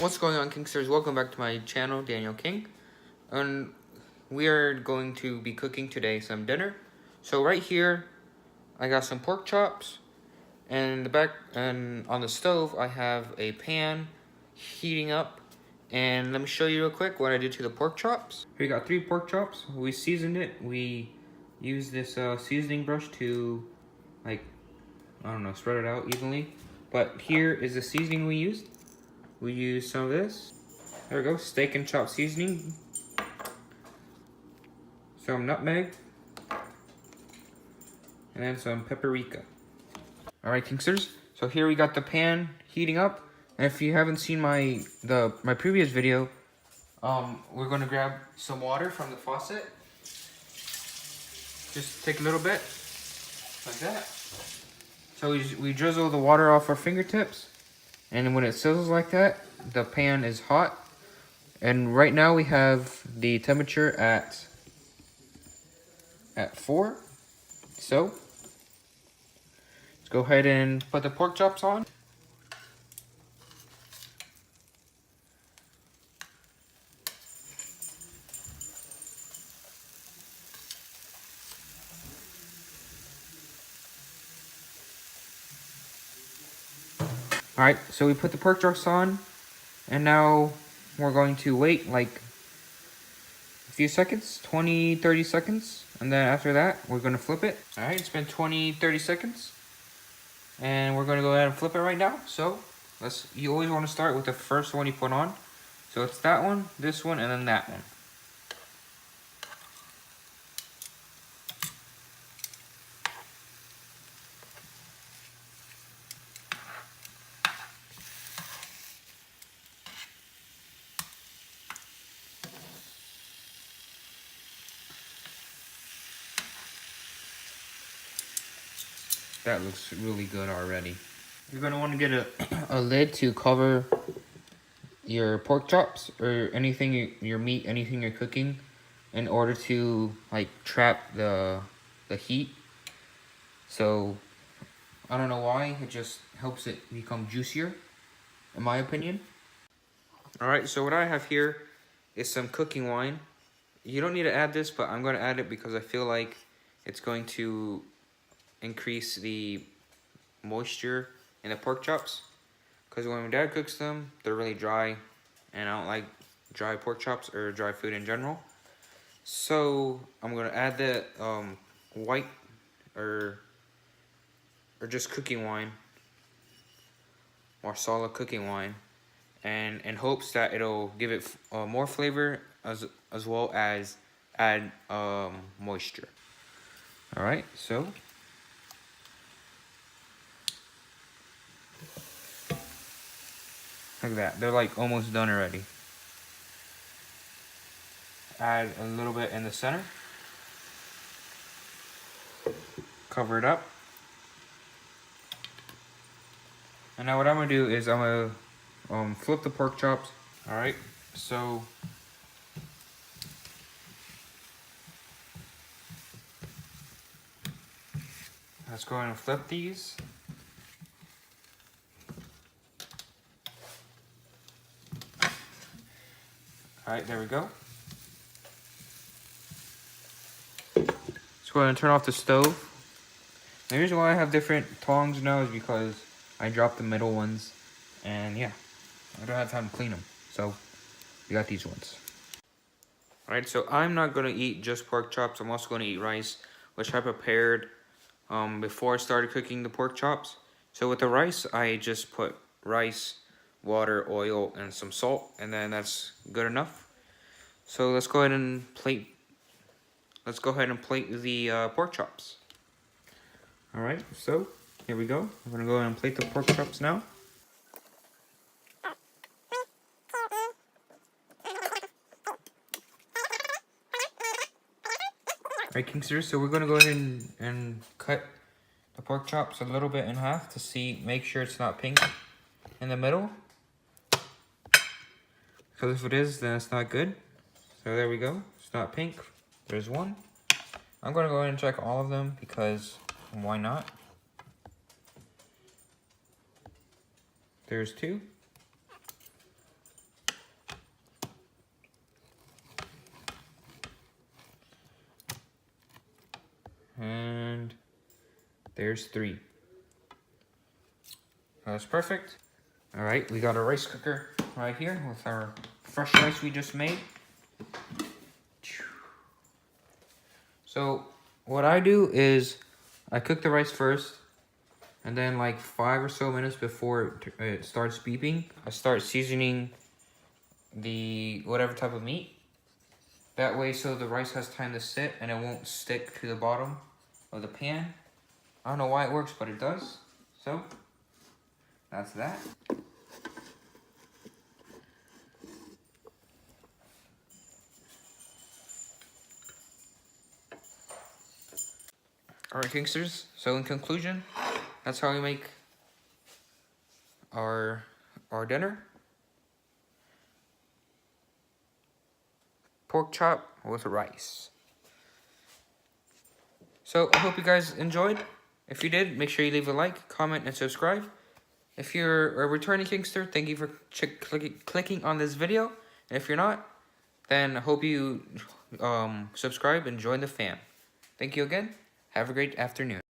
What's going on, Kingsters? Welcome back to my channel, Danielkinggg. And we are going to be cooking today some dinner. So right here, I got some pork chops. And in the back and on the stove, I have a pan heating up. And let me show you real quick what I did to the pork chops. Here we got 3 pork chops. We seasoned it. We used this seasoning brush to, spread it out evenly. But here is the seasoning we used. We used some of this. There we go, steak and chop seasoning. Some nutmeg. And then some paprika. Alright, Kingsters. So here we got the pan heating up. And if you haven't seen my previous video, we're gonna grab some water from the faucet. Just take a little bit, like that. So we drizzle the water off our fingertips. And when it sizzles like that, the pan is hot. And right now we have the temperature at 4. So let's go ahead and put the pork chops on. Alright, so we put the pork chops on, and now we're going to wait like a few seconds, 20-30 seconds, and then after that, we're going to flip it. Alright, it's been 20-30 seconds, and we're going to go ahead and flip it right now. So, you always want to start with the first one you put on. So it's that one, this one, and then that one. That looks really good already. You're going to want to get a lid to cover your pork chops or anything, your meat, anything you're cooking, in order to trap the heat. So I don't know why, it just helps it become juicier, in my opinion. Alright, so what I have here is some cooking wine. You don't need to add this, but I'm going to add it because I feel like it's going to increase the moisture in the pork chops. Because when my dad cooks them, they're really dry, and I don't like dry pork chops or dry food in general. So I'm going to add the white or just cooking wine, or solid cooking wine, and in hopes that it'll give it more flavor as well as add moisture. Alright, so like that. They're like almost done already. Add a little bit in the center. Cover it up. And now what I'm going to do is I'm going to flip the pork chops. Alright, so let's go ahead and flip these. Alright, there we go. Let's go ahead and turn off the stove. The reason why I have different tongs now is because I dropped the middle ones. And yeah, I don't have time to clean them. So, we got these ones. Alright, so I'm not going to eat just pork chops. I'm also going to eat rice, which I prepared before I started cooking the pork chops. So with the rice, I just put rice, water, oil, and some salt, and then that's good enough. So let's go ahead and plate. Let's go ahead and plate the pork chops. All right, so here we go. I'm gonna go ahead and plate the pork chops now. All right, Kingsters. So we're gonna go ahead and cut the pork chops a little bit in half to make sure it's not pink in the middle. Because if it is, then it's not good. So there we go. It's not pink. There's one. I'm going to go ahead and check all of them because why not? There's 2. There's 3. That's perfect. All right, we got a rice cooker right here with our fresh rice we just made. So what I do is I cook the rice first, and then like 5 or so minutes before it starts beeping, I start seasoning the whatever type of meat. That way, so the rice has time to sit and it won't stick to the bottom of the pan. I don't know why it works, but it does. So that's that. Alright, Kingsters, so in conclusion, that's how we make our dinner. Pork chop with rice. So I hope you guys enjoyed. If you did, make sure you leave a like, comment, and subscribe. If you're a returning Kingster, thank you for clicking on this video. And if you're not, then I hope you subscribe and join the fam. Thank you again. Have a great afternoon.